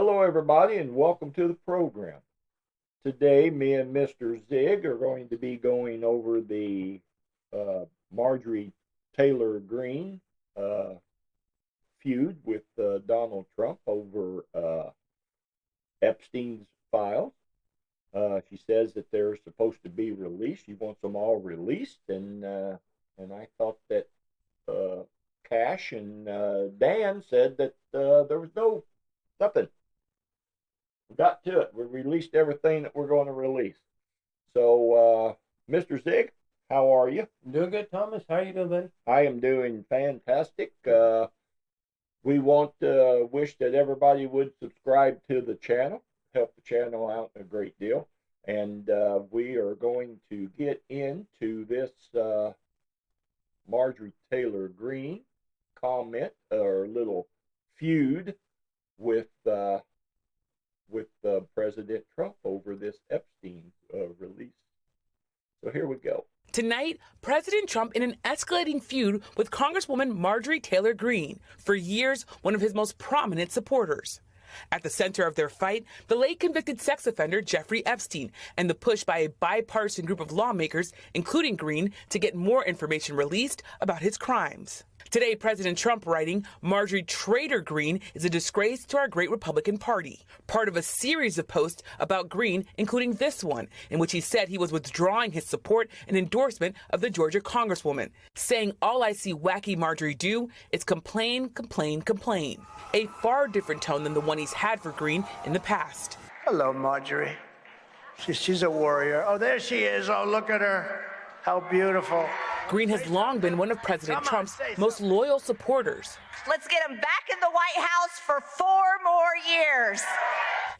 Hello, everybody, and welcome to the program. Today, me and Mr. Zig are going to be going over the Marjorie Taylor Greene uh, feud with Donald Trump over Epstein's files. She says that they're supposed to be released. She wants them all released, and I thought that Cash and Dan said that there was nothing. We got to it. We released everything that we're going to release. So, Mr. Zig, how are you? Doing good, Thomas. How you doing, buddy? I am doing fantastic. We want wish that everybody would subscribe to the channel, help the channel out a great deal. And we are going to get into this Marjorie Taylor Greene comment or little feud with President Trump over this Epstein release. So here we go. Tonight, President Trump in an escalating feud with Congresswoman Marjorie Taylor Greene, for years one of his most prominent supporters. At the center of their fight, the late convicted sex offender Jeffrey Epstein and the push by a bipartisan group of lawmakers, including Greene, to get more information released about his crimes. Today, President Trump writing, Marjorie Traitor Greene is a disgrace to our great Republican Party. Part of a series of posts about Greene, including this one, in which he said he was withdrawing his support and endorsement of the Georgia Congresswoman, saying all I see wacky Marjorie do is complain, complain, complain. A far different tone than the one he's had for Greene in the past. Hello, Marjorie. She's a warrior. Oh, there she is. Oh, look at her. How beautiful. Greene has long been one of President Trump's most loyal supporters. Let's get him back in the White House for 4 more years.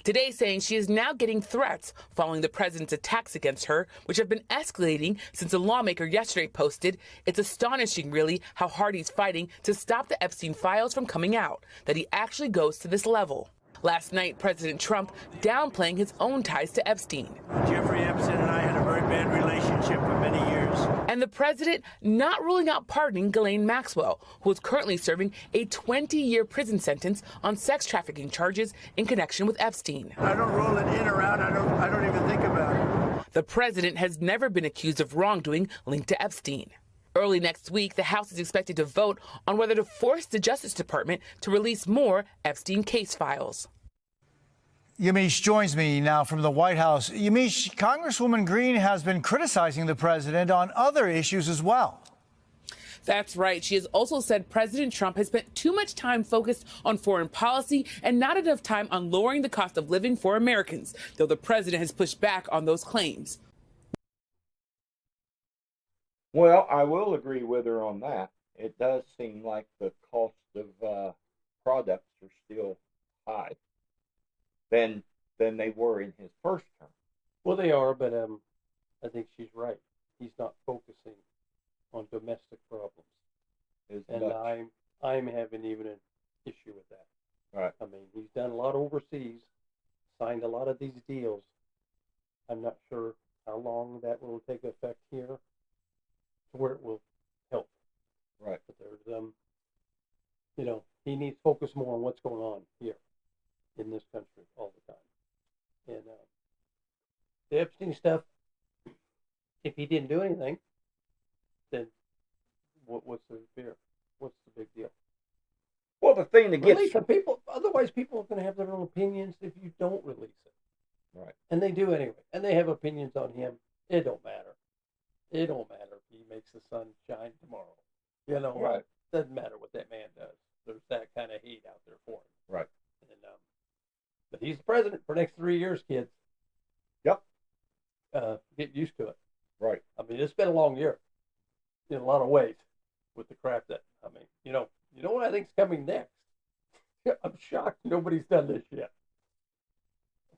Today saying she is now getting threats following the president's attacks against her, which have been escalating since a lawmaker yesterday posted, it's astonishing really how hard he's fighting to stop the Epstein files from coming out, that he actually goes to this level. Last night, President Trump downplaying his own ties to Epstein. Jeffrey Epstein and I had a very bad relationship for many years. And the president not ruling out pardoning Ghislaine Maxwell, who is currently serving a 20-year prison sentence on sex trafficking charges in connection with Epstein. I don't rule it in or out. I don't even think about it. The president has never been accused of wrongdoing linked to Epstein. Early next week, the House is expected to vote on whether to force the Justice Department to release more Epstein case files. Yamiche joins me now from the White House. Yamiche, Congresswoman Greene has been criticizing the president on other issues as well. That's right. She has also said President Trump has spent too much time focused on foreign policy and not enough time on lowering the cost of living for Americans, though the president has pushed back on those claims. Well, I will agree with her on that. It does seem like the cost of products are still high than they were in his first term. Well, they are, but I think she's right. He's not focusing on domestic problems, and I'm having even an issue with that. Right. I mean, he's done a lot overseas, signed a lot of these deals. I'm not sure how long that will take effect here, to where it will help. Right. But there's he needs to focus more on what's going on here in this country all the time. And the Epstein stuff, if he didn't do anything, then what's the fear? What's the big deal? Well, the thing that gets Release it. People, otherwise people are going to have their own opinions if you don't release it. right. And they do anyway. And they have opinions on him. It don't matter. It don't matter if he makes the sun shine tomorrow. You know, Right. Doesn't matter what that man does. There's that kind of hate out there for him. Right. And but he's the president for the next 3 years, kids. Yep. Get used to it. Right. I mean, it's been a long year in a lot of ways with the crap that, I mean, you know what I think's coming next? I'm shocked nobody's done this yet.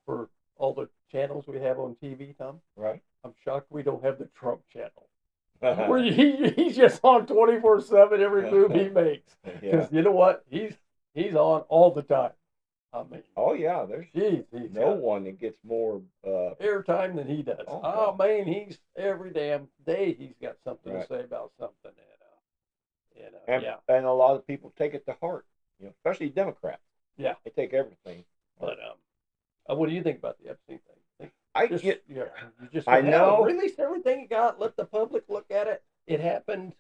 For all the channels we have on TV, Tom, Right. I'm shocked we don't have the Trump channel. Where he's just on 24/7 every move he makes. Because Yeah. you know what? He's on all the time. I mean, Oh yeah. There's he's no got one that gets more. airtime than he does. Oh, Oh, God. man, he's every damn day he's got something Right. to say about something. And And a lot of people take it to heart. Especially Democrats. Yeah. They take everything. But what do you think about the Epstein thing? I Just, get, you just I go, hell, know. release everything you got. Let the public look at it. It happened.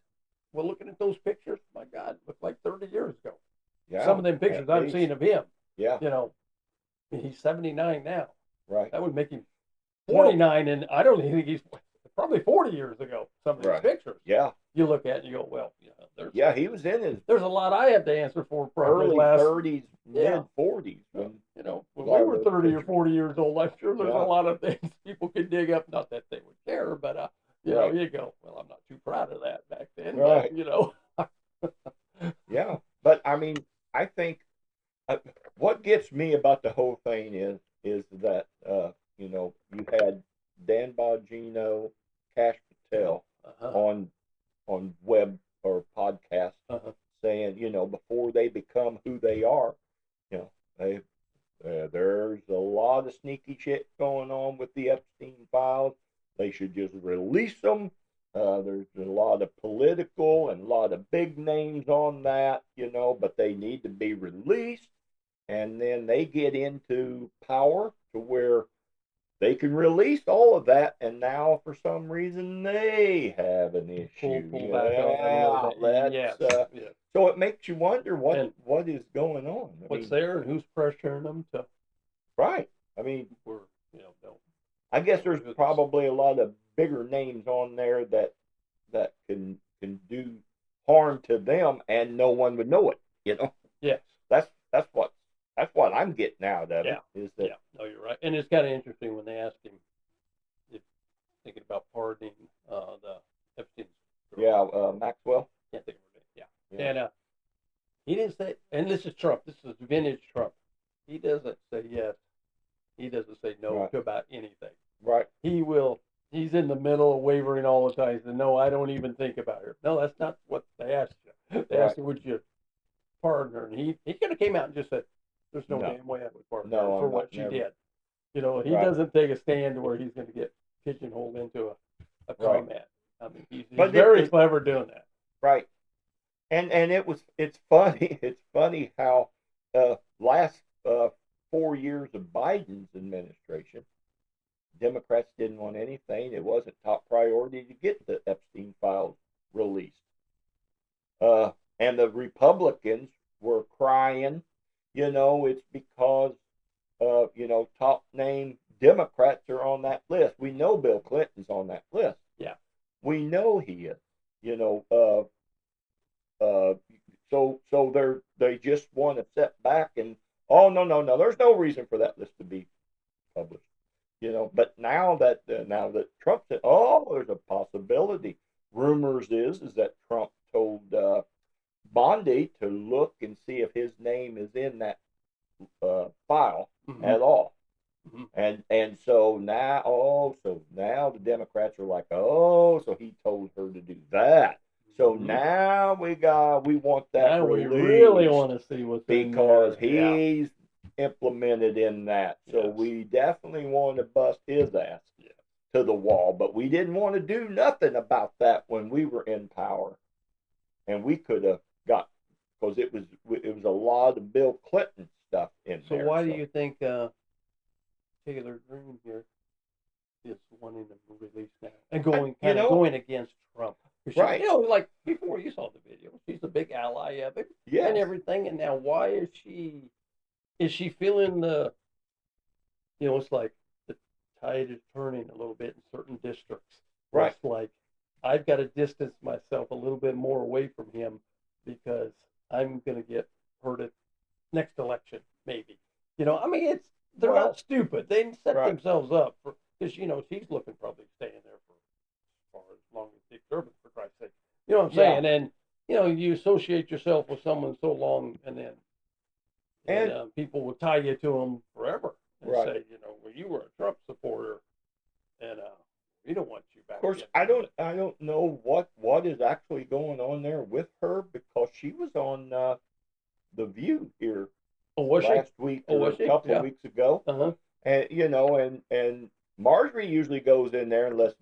Well, looking at those pictures, my God, it looked like 30 years ago. Yeah, Some of them pictures at I've least. seen of him, Yeah, you know, he's 79 now. right. That would make him Well, 49, and I don't even think he's probably 40 years ago. Some of these right. pictures, Yeah, you look at it and you go, well, yeah. He was in his there's a lot I have to answer for probably early last, 30s, yeah. mid 40s when when a lot we of were those 30 or pictures. 40 years old, I'm sure there's a Yeah. lot of things people could dig up. Not that they would care, but you Right. know, you go, well, I'm not too proud of that back then, Right. but you know, Yeah, but I mean, I think what gets me about the whole thing is that you had Dan Bongino, Cash Patel on web or podcast saying, before they become who they are, they there's a lot of sneaky shit going on with the Epstein files. They should just release them. There's a lot of political and a lot of big names on that, but they need to be released. And then they get into power to where they can release all of that. And now, for some reason, they have an issue. pull back on any of that. Yes. So it makes you wonder And what is going on. What's there and who's pressuring them to? Right. I mean, Don't. I guess there's probably a lot of bigger names on there that can do harm to them, and no one would know it. Yes. That's what I'm getting out of it. Is that no, you're right. And it's kind of interesting when they asked him if thinking about pardoning the Epstein girl. Maxwell. Can't think of her name. Yeah. And he didn't say. And this is Trump. This is vintage Trump. He doesn't say yes. He doesn't say no to about anything. Right. He will. He's in the middle of wavering all the time. He said, no, I don't even think about her. No, that's not what they asked you. They asked you, would you pardon her? And he could have came out and just said, there's no damn way I would pardon her for what she did. He doesn't take a stand to where he's going to get pigeonholed into a comment. I mean, he's very clever doing that. Right. And it's funny. It's funny how last 4 years of Biden's administration, Democrats didn't want anything. It wasn't top priority to get the Epstein files released. And the Republicans were crying, it's because, top name Democrats are on that list. We know Bill Clinton's on that list. Yeah. We know he is, so they just want to sit back and, oh, no, there's no reason for that list to be published. But now that Trump said, oh, there's a possibility. Rumors is that Trump told Bondi to look and see if his name is in that file at all. And so now, the Democrats are like, oh, so he told her to do that. So now we want that. Now we really want to see what's because in there. He's implemented in that. So we definitely want to bust his ass to the wall. But we didn't want to do nothing about that when we were in power. And we could have got, because it was a lot of Bill Clinton stuff in there. So why do you think Taylor Greene here is wanting to release that and going against Trump? Right. Like before you saw the video, she's a big ally of it and everything. And now why is she? Is she feeling the, it's like the tide is turning a little bit in certain districts. Right. It's like, I've got to distance myself a little bit more away from him because I'm going to get hurt at next election, maybe. I mean, they're not stupid. They set themselves up because, she's looking probably staying there for as long as Dick Durbin, for Christ's sake. You know what I'm saying? And, you associate yourself with someone so long and then, and people will tie you to them forever and say, well, you were a Trump supporter, and we don't want you back. Of course, I don't know what is actually going on there with her because she was on The View here last week or a couple of weeks ago, and and Marjorie usually goes in there and let's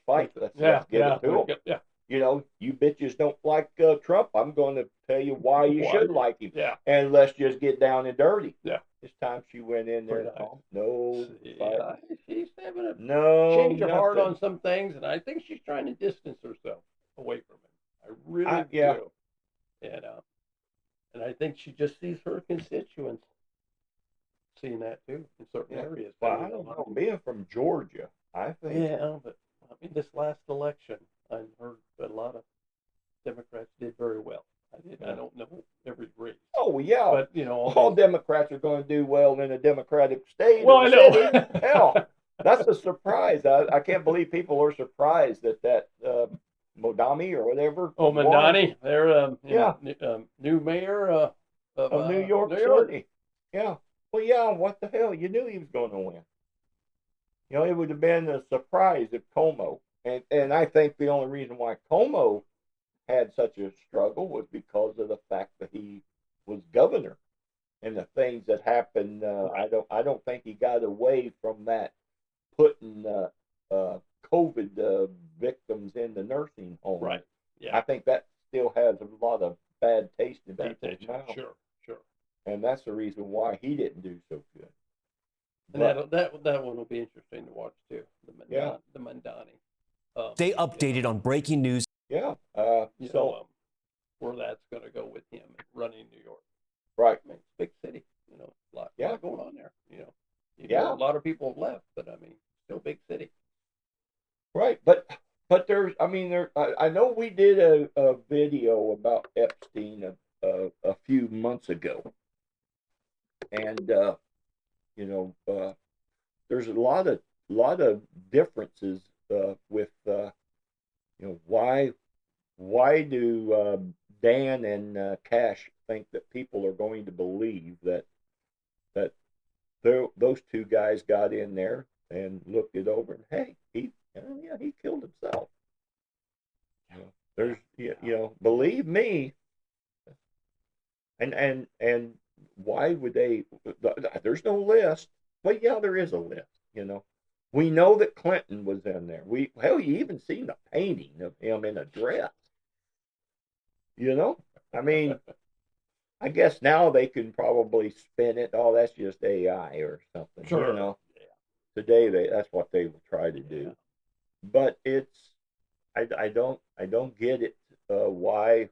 fight, let's get it to them. Yeah. You bitches don't like Trump. I'm going to tell you why you should like him. Yeah. And let's just get down and dirty. Yeah. This time she went in there, Pretty nice. no, Yeah, she's having a no, change of heart nothing. on some things, and I think she's trying to distance herself away from him. I really Yeah. do. And I think she just sees her constituents seeing that too in certain areas. Well, I don't know. Being from Georgia, I think. Yeah, but I mean, this last election, I heard that a lot of Democrats did very well. I don't know every race. Oh yeah, but all Democrats are going to do well in a Democratic state. Well, or I know. city. Hell, that's a surprise. I can't believe people are surprised that Modami or whatever. Oh, Mandani, they're new mayor of New York City. Yeah. Well, yeah. What the hell? You knew he was going to win. You know, it would have been a surprise if Como, and I think the only reason why Como had such a struggle was because of the fact that he was governor and the things that happened. I don't think he got away from that, putting COVID victims in the nursing home. Right. Yeah. I think that still has a lot of bad taste in people's mouth. Sure. And that's the reason why he didn't do so good. And that one will be interesting to watch too. The Mandani. Stay updated on breaking news. Yeah. Where that's going to go with him running New York. Right. I mean, it's a big city. A lot going on there. A lot of people have left, but I mean, still big city. Right. But there's, I mean, I know we did a video about Epstein a few months ago, and there's a lot of differences with why do Dan and Cash think that people are going to believe that those two guys got in there and looked it over and hey, he killed himself. There's believe me. And why would they? There's no list. Well, yeah, there is a list. We know that Clinton was in there. You even seen the painting of him in a dress. I mean, I guess now they can probably spin it. Oh, that's just AI or something. Sure. Yeah. Today that's what they will try to do. But it's I don't get it why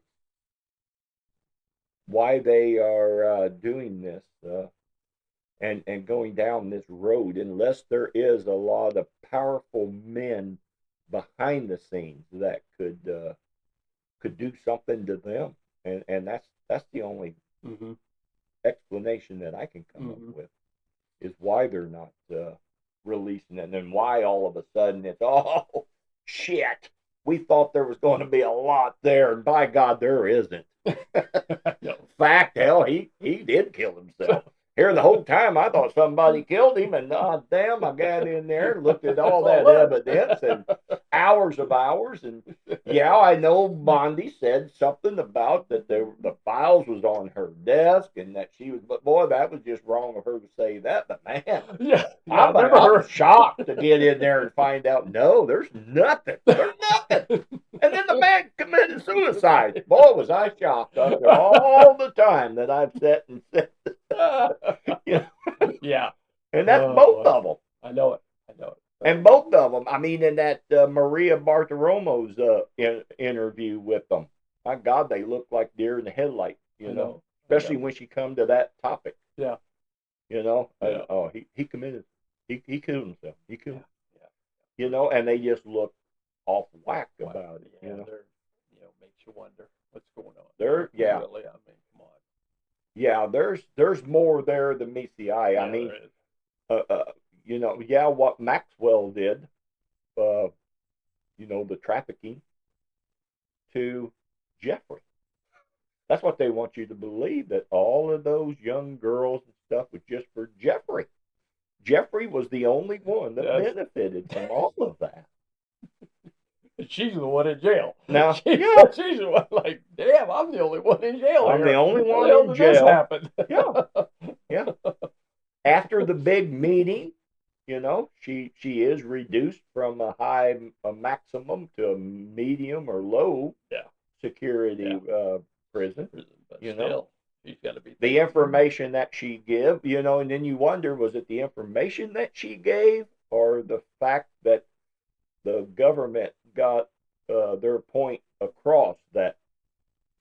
they are doing this and going down this road unless there is a lot of powerful men behind the scenes that could do something to them, and that's the only explanation that I can come up with is why they're not releasing it, and then why all of a sudden it's shit. We thought there was going to be a lot there, and by God, there isn't. Fact, hell, he did kill himself. Here the whole time, I thought somebody killed him, and damn, I got in there and looked at all that evidence and hours, and yeah, I know Bondi said something about that the files was on her desk and that she was, but boy, that was just wrong of her to say that. But man, I'm shocked to get in there and find out no, there's nothing. There's nothing. And then the man committed suicide. Boy, was I shocked after all the time that I've sat and said. Yeah. And that's both of them. I know it. And both of them, I mean, in that Maria Bartiromo's interview with them, my God, they look like deer in the headlight, especially when she come to that topic. Yeah. He committed, he killed himself. He killed, and they just look off whack about it. Makes you wonder what's going on. Really, I mean, come on. Yeah, there's more there than meets the eye. I mean, what Maxwell did, the trafficking to Jeffrey. That's what they want you to believe, that all of those young girls and stuff was just for Jeffrey. Jeffrey was the only one that benefited from all of that. She's the one in jail. Now, she's the one like, damn, I'm the only one in jail. I'm the only one in jail. This happened? Yeah. After the big meeting, she is reduced from a maximum to a medium or low security prison. But still, She's got to be the information that she gave, and then you wonder, was it the information that she gave or the fact that the government got their point across that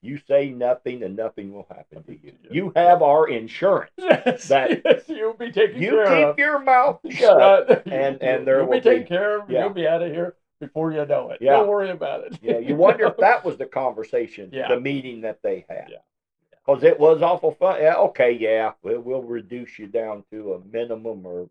you say nothing and nothing will happen to you. You have our insurance. Yes, yes, you'll be taken You care of. keep your mouth shut, and there you'll will be taken care of. Yeah. You'll be out of here before you know it. Yeah. Don't worry about it. Yeah, you wonder if that was the conversation, Yeah. the meeting that they had. Yeah. Because it was awful fun. Yeah, okay, yeah, we'll reduce you down to a minimum or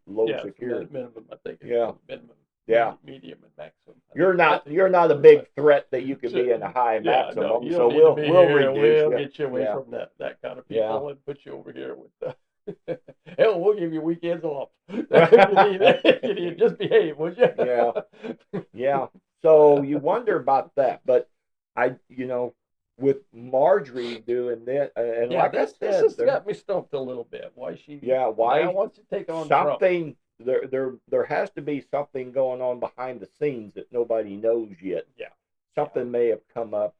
low Yeah, security. minimum, I think. It's Yeah. Minimum. Yeah. Medium and maximum. You're not a big threat that you could be in a high Yeah, maximum. no, you So don't need we'll to be we'll here. reduce We'll you. get you away Yeah. from that kind of Yeah. people and put you over here with the. Hell, we'll give you weekends off. if you need, just behave, would you? Yeah. Yeah. So you wonder about that, but with Marjorie doing this, and Yeah, like I this said, has got me stumped a little bit. Why she? why now wants to take on Trump. something there has to be something going on behind the scenes that nobody knows yet. Yeah. Something may have come up,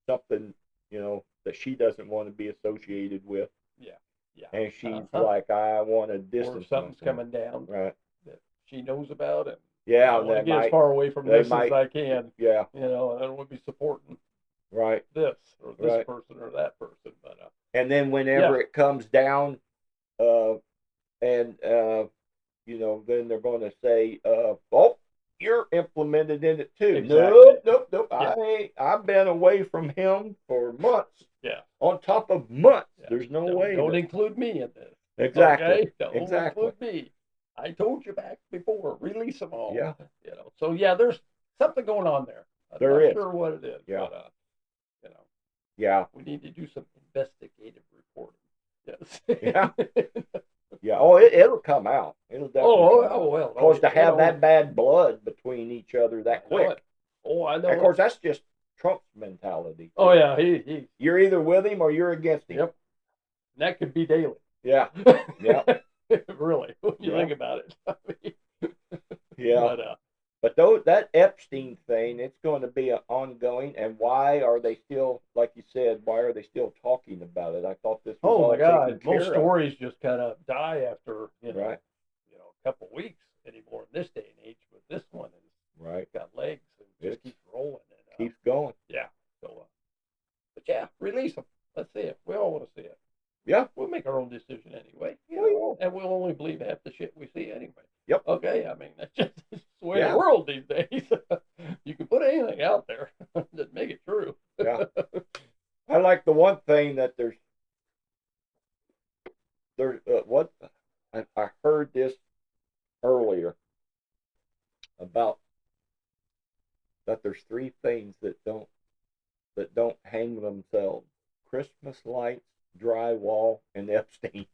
something that she doesn't want to be associated with. Yeah. Yeah. And she's like, I want to distance or something's myself. coming down Right. that she knows about, and Yeah, I and want to they get as might, far away from they this might- as I can. yeah, I don't want to be supporting right. this or this Right. person or that person, but And then whenever it comes down, then they're going to say, oh, you're implemented in it too. Exactly. Nope. Yeah. I've been away from him for months. Yeah. On top of months. Yeah. There's no way. Don't include me in this. Exactly. Okay? Don't Exactly. include me. I told you back before. Release them all. Yeah. So yeah, there's something going on there. I'm There not is. sure what it is. Yeah. But, Yeah. we need to do some investigative reporting. Yes. Yeah. Yeah. Oh, it'll come out. It'll definitely. come out. Well. Of course, to have that bad blood between each other that quick. I know. Of course, that's just Trump's mentality. Oh yeah, he. You're either with him or you're against him. Yep. And that could be daily. Yeah. Yeah. Really, when you Yeah. think about it. I mean, Yeah. But that Epstein thing, it's going to be ongoing. And why are they still, like you said, why are they still talking about it? I thought this was oh all my God, taken care most of. stories just kind of die after Right. a couple of weeks anymore in this day and age. But this one has Right. got legs and just keeps rolling. And, Keeps going. Yeah. So, but yeah, release them. Let's see it. We all want to see it. Yeah. We'll make our own decision anyway. Yeah. And we'll only believe half the shit we see anyway. Yep. Okay. I mean, that's just the way of Yeah. the world these days. You can put anything out there that make it true. Yeah. I like the one thing that there's what I heard this earlier about that there's three things that don't hang themselves: Christmas lights, drywall, and Epstein.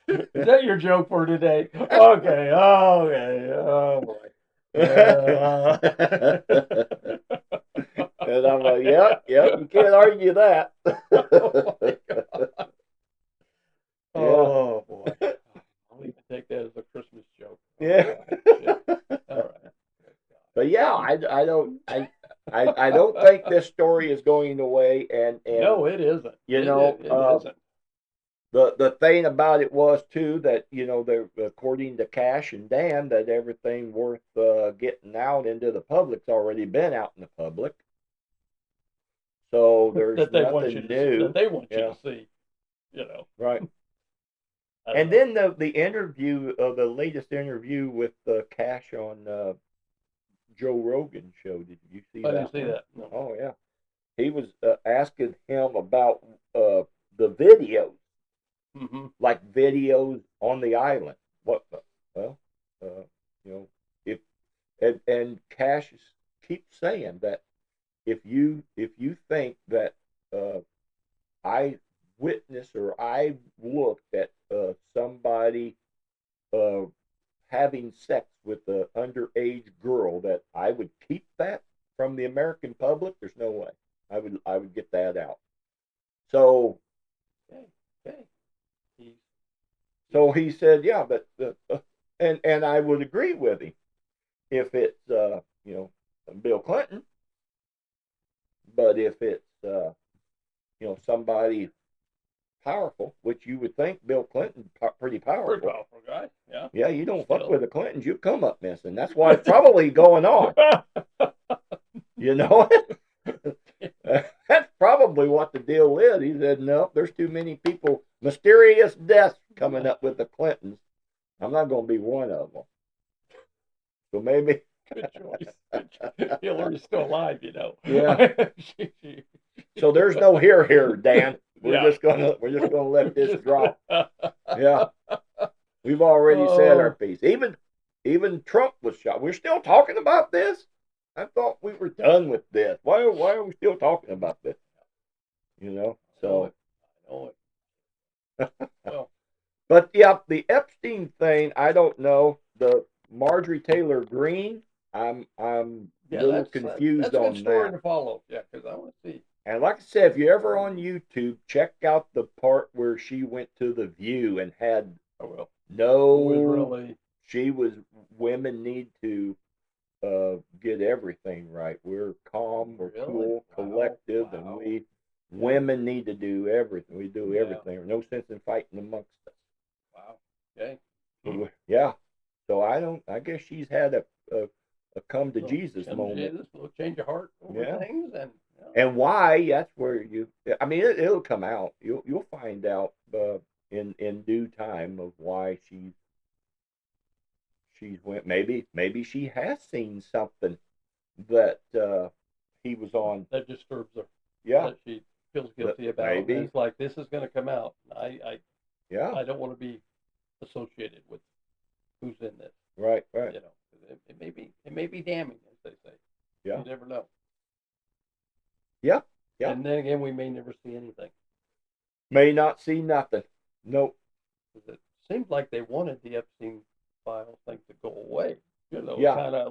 Is that your joke for today? Okay. Oh boy. And I'm like, yep, you can't argue that. Oh my God. Oh boy. I'll even take that as a Christmas joke. Yeah. All right. But yeah, I don't think this story is going away, and No, it isn't. You It know, isn't. the thing about it was too that they're, according to Cash and Dan, that everything worth getting out into the public's already been out in the public. So there's that they want nothing you new. that they want you Yeah. to see. Right. I don't And know. then the interview, the latest interview with Cash on Joe Rogan show. Did you see I that? didn't see one? that. No. Oh yeah, he was asking him about the videos, Mm-hmm. like videos on the island. What? Well, if and Cash keeps saying that if you think that I witnessed or I looked at somebody having sex with an underage girl, that I would keep that from the American public, there's no way. I would get that out. So Okay. so he said, yeah, but and I would agree with him if it's Bill Clinton, but if it's somebody powerful, which you would think Bill Clinton pretty powerful. Pretty powerful guy. Yeah. Yeah, you don't fuck Still. with the Clintons, you come up missing. That's why it's probably going on. You know, that's probably what the deal is. He said, no, there's too many people, mysterious deaths coming up with the Clintons. I'm not going to be one of them. So maybe. Good choice. Hillary's still alive, Yeah. So there's no here, Dan. We're just gonna let this drop. Yeah. We've already said our piece. Even Trump was shot. We're still talking about this? I thought we were done with this. Why are we still talking about this? So. I know it. Well, but yeah, the Epstein thing, I don't know. The Marjorie Taylor Greene, I'm a little confused that's a on good story that. to follow. Yeah, because I want to see. And like I said, if you're ever on YouTube, check out the part where she went to the View and had women need to get everything right. We're calm, we're cool, collective, and women need to do everything. We do everything. No sense in fighting amongst us. Wow. Okay. Yeah. So I guess she's had a come to Jesus moment. A little change of heart over things, and why? That's where it'll come out. You'll find out in due time of why she's went. Maybe she has seen something that he was on that disturbs her. Yeah, that she feels guilty about. Maybe it's like this is going to come out. I don't want to be associated with who's in this. Right. It may be damning, as they say. Yeah. You never know. Yeah. And then again, we may never see anything. May not see nothing. Nope. It seems like they wanted the Epstein file thing to go away. Kind of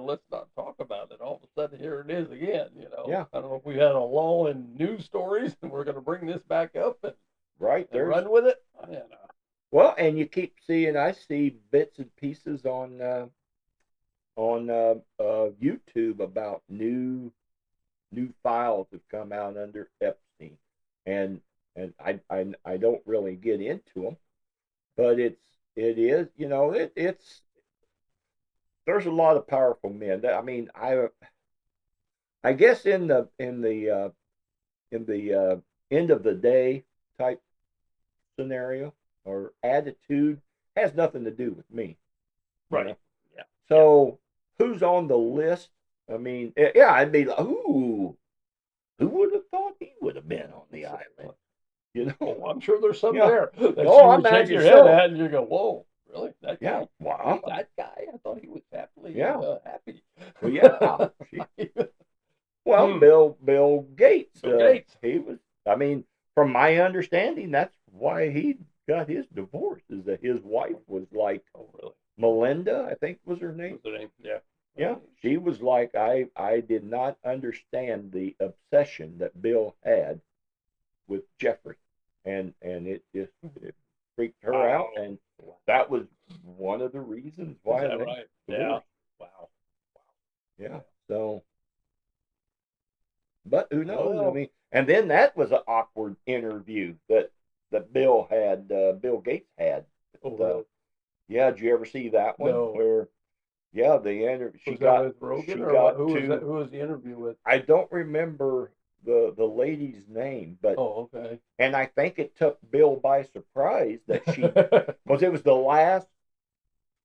let's not talk about it. All of a sudden, here it is again. Yeah. I don't know if we had a lull in news stories and we're going to bring this back up and run with it. Well, and you keep seeing. I see bits and pieces on YouTube about new files have come out under Epstein, and I don't really get into them, but it's there's a lot of powerful men. I guess in the end of the day type scenario or attitude has nothing to do with me. Right. Yeah. So who's on the list? I'd be like, ooh, who would have thought he would have been on the island? I'm sure there's some there. I'm imagine your head at and you go, whoa, really? That guy? Yeah. Wow. That guy? I thought he was happy. Well, yeah. Bill Gates. He was. From my understanding, that's why he got his divorce. Is that his wife was like, Melinda, I think was her name. Yeah. Yeah, she was like, I did not understand the obsession that Bill had with Jeffrey, and it freaked her out, and that was one of the reasons why. Is that right? Yeah. Wow. Yeah. So, but who knows? And then that was an awkward interview that Bill Gates had. Yeah, did you ever see that one? No. Where the interview. Who was the interview with? I don't remember the lady's name, but okay. And I think it took Bill by surprise that she because it was the last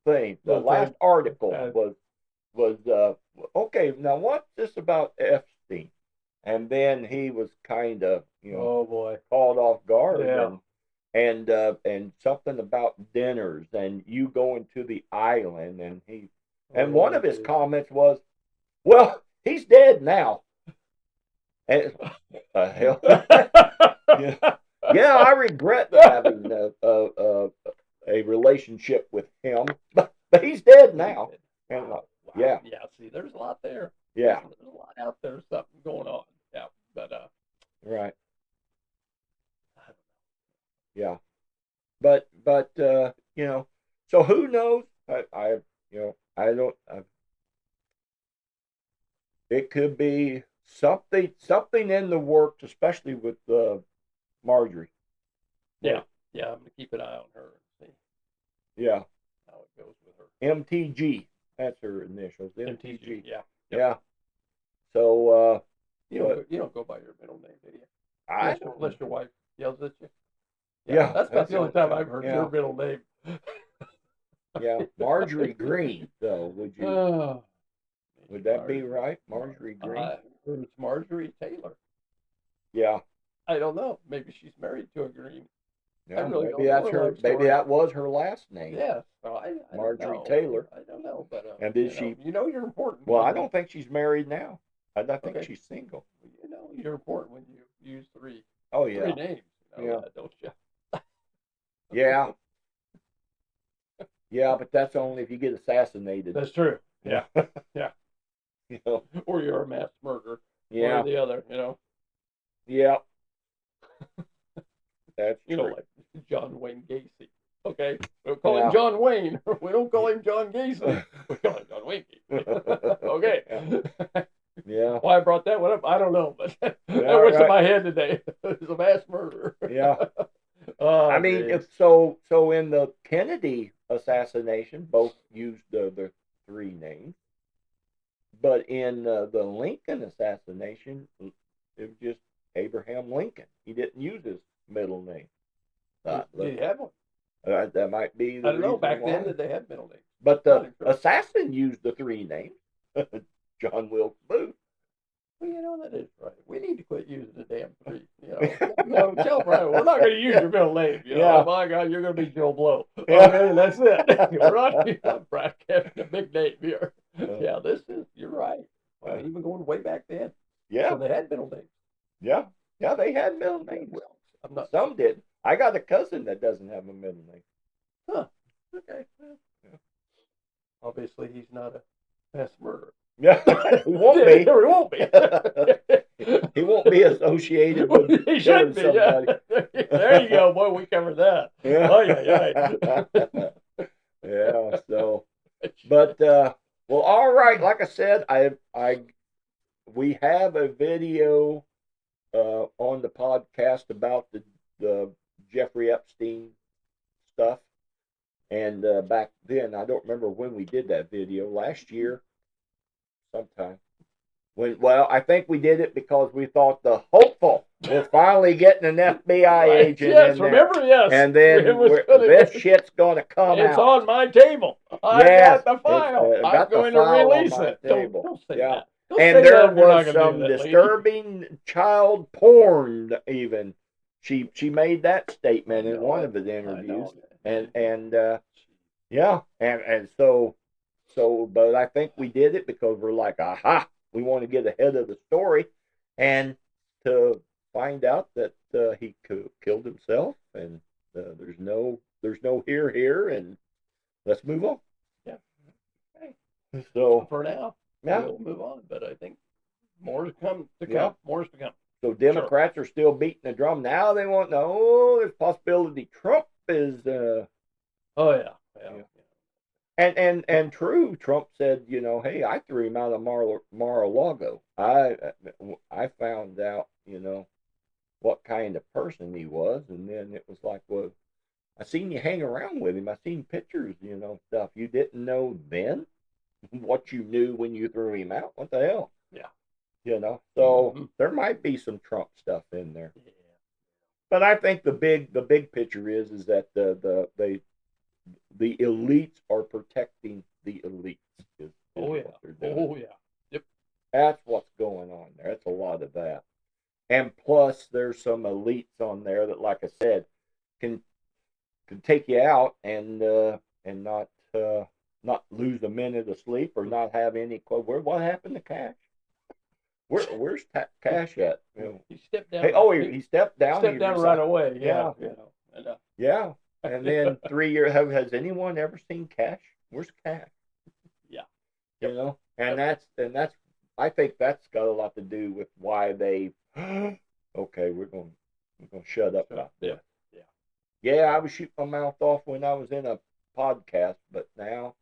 thing, the last article was okay. Now what's this about Epstein? And then he was kind of called off guard and something about dinners and you going to the island and he. And one of his comments was, "Well, he's dead now." And hell, I regret having a relationship with him, but he's dead now. And yeah. See, there's a lot there. Yeah, there's a lot out there. Something going on. Yeah, but right. Yeah, but so who knows? I don't. It could be something in the works, especially with Marjorie. Yeah, yeah. I'm gonna keep an eye on her and see Yeah. how it goes with her. MTG. That's her initials. MTG. Yeah. Yeah. So You don't go by your middle name, do you? Unless your wife yells at you. Yeah, That's about the only time I've heard yeah. your middle name. Yeah, Marjorie Greene. So would that be right, Marjorie Greene? It's Marjorie Taylor. Yeah. I don't know. Maybe she's married to a Greene. Yeah, really maybe don't know that's her her. life Maybe story. that was her last name. Yeah. So I Marjorie don't know. Taylor. I don't know, but And did she? you're important. Well, I don't think she's married now. I think Okay. she's single. You're important when you use three Oh yeah. three names. You know Yeah. that, don't you? Yeah. Yeah, but that's only if you get assassinated. That's true. Yeah. Yeah. You know. Or you're a mass murderer. Yeah. Or the other. Yeah. That's true. Like John Wayne Gacy. Okay, we don't call Yeah. him John Wayne. We don't call him John Gacy. We call him John Wayne Gacy. Okay. Yeah. Why I brought that one up, I don't know, but that Yeah, went to right. my head today. It's a mass murderer. Yeah. Oh, I mean, geez. if so in the Kennedy assassination, both used the three names, but in the Lincoln assassination, it was just Abraham Lincoln. He didn't use his middle name. Did he have one? That might be the I don't know. reason Back why. then, did they have middle names? But Not the sure. assassin used the three names. John Wilkes Booth. Well, that is right. We need to quit using the damn three. Tell Brian, we're not going to use your middle name. Yeah. My God, you're going to be Joe Blow. Yeah. Okay, that's it. We're not broadcasting a big name here. Yeah, you're right. Well, even going way back then. Yeah. So they had middle names. Yeah. Yeah, they had middle names. Well, I'm not. Some did. I got a cousin that doesn't have a middle name. Huh. Okay. Yeah. Obviously, he's not a mass murderer. Yeah, he won't be. He won't be. He won't be associated with He killing should be. somebody. Yeah. There you go, boy. We covered that. Yeah. Oh yeah. Yeah. So, but well, all right. Like I said, we have a video on the podcast about the Jeffrey Epstein stuff. And back then, I don't remember when we did that video. Last year, sometime. I think we did it because we thought the hopeful was finally getting an FBI agent yes, in there. remember, yes. And then this shit's going to come out. It's on my table. I got the file. I'm going to release it. Don't say that. Don't and say there that. You're not was gonna some do that, disturbing child porn even. She made that statement in one of the interviews. And but I think we did it because we're like, aha, we want to get ahead of the story, and to find out that he killed himself, and there's no here, and let's move on. Yeah. Okay. So for now, we'll move on. But I think more to come. More to come. So Democrats are still beating the drum. Now they want there's possibility Trump is. Oh yeah. And true, Trump said, hey, I threw him out of Mar-a-Lago. I found out, what kind of person he was, and then it was like, well, I seen you hang around with him. I seen pictures, stuff. You didn't know then what you knew when you threw him out. What the hell? Yeah. So there might be some Trump stuff in there. Yeah. But I think the big picture is that the elites are protecting the elites. What they're doing. Oh yeah. Yep. That's what's going on there. That's a lot of that. And plus, there's some elites on there that, like I said, can take you out and not lose a minute of sleep or not have any. What happened to Cash? Where's Cash at? He stepped down. Hey, he stepped down. Stepped down right away. Yeah. Yeah. And then 3 years. Has anyone ever seen Cash? Where's Cash? Yeah. And that's. I think that's got a lot to do with why they. Okay, we're going to shut up about that. Yeah. I was shooting my mouth off when I was in a podcast, but now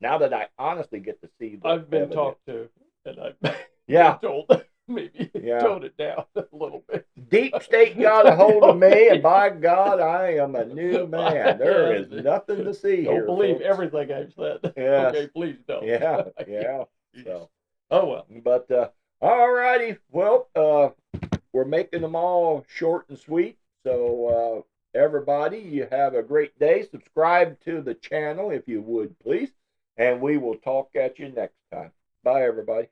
that I honestly get to see, I've been talked to, and I've been told. maybe Yeah. tone it down a little bit. Deep state got a hold of me, and by God, I am a new man. There is nothing to see Don't here. believe folks. everything I've said. Yes. Okay, please don't. Yeah, yeah. So, Oh well. but all righty. Well, we're making them all short and sweet. So, everybody, you have a great day. Subscribe to the channel if you would, please, and we will talk at you next time. Bye, everybody.